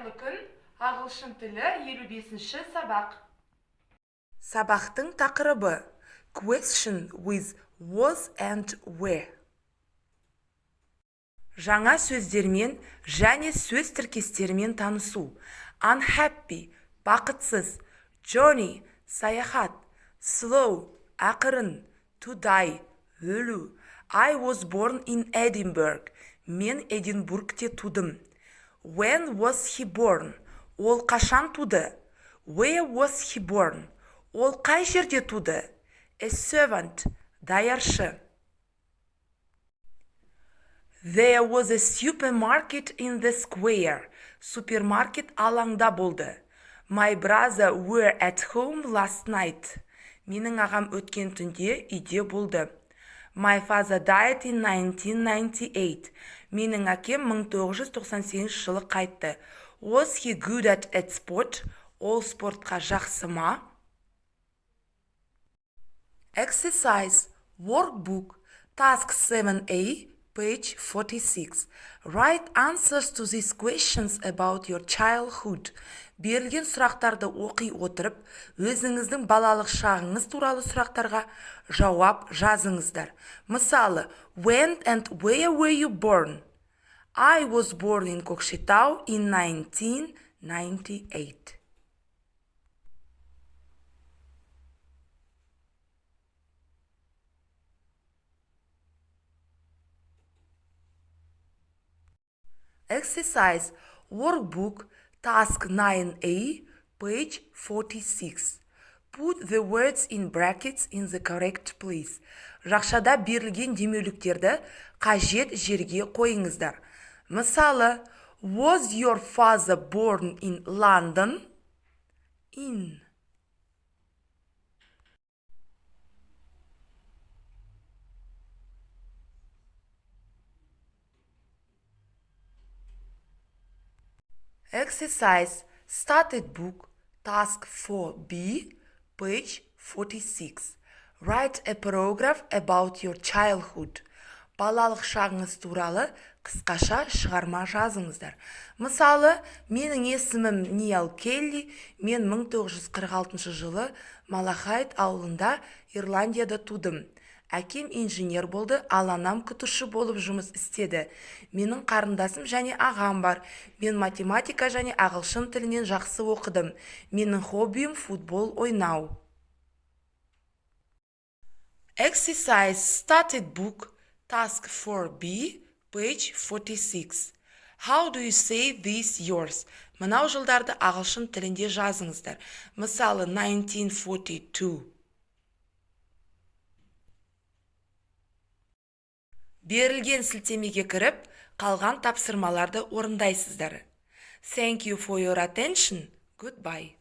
Қайырлы күн, ағылшын тілі 55-ші сабақ. Сабақтың тақырыбы Question with was and were. Жаңа сөздермен және сөз тіркестерімен танысу. Unhappy – бақытсыз. Journey – саяхат. Slow – ақырын. To die – өлу. I was born in Edinburgh. Мен Эдинбургте тудым. When was he born? Ол қашан туды? Where was he born? Ол қай жерде туды? A servant – даяршы. There was a supermarket in the square. Супермаркет алаңда болды. My brother were at home last night. Менің ағам өткен түнде үйде болды. My father died in 1998. Менің әкем 1998 жылы қайтты. Was he good at sport? Ол спортқа жақсы ма? Exercise, workbook, task 7a, page 46. Write answers to these questions about your childhood. Берілген сұрақтарды оқи отырып, өзіңіздің балалық шағыңыз туралы сұрақтарға жауап жазыңыздар. Мысалы, when and where were you born? I was born in Көкшетау in 1998. Exercise, workbook, task 9a, page 46. Put the words in brackets in the correct place. Жақшада берілген демеуліктерді қажет жерге қойыңыздар. Мысалы, was your father born in London? In. Exercise, started book, task 4b, page 46. Write a paragraph about your childhood. Балалық шағыңыз туралы қысқаша шығарма жазыңыздар. Мысалы, менің есімім Ниал Келли, мен 1946 жылы Малахайт ауылында Ирландияда тудым. Әкем инженер болды, ал анам күтуші болып жұмыс істеді. Менің қарындасым және ағам бар. Мен математика және ағылшын тілінен жақсы оқыдым. Менің хоббиім футбол ойнау. Exercise, started book, task 4b, page 46. How do you say this yours? Мынау жылдарды ағылшын тілінде жазыңыздар. Мысалы, 1942. Берілген сілтемеге кіріп, қалған тапсырмаларды орындайсыздар. Thank you for your attention. Goodbye.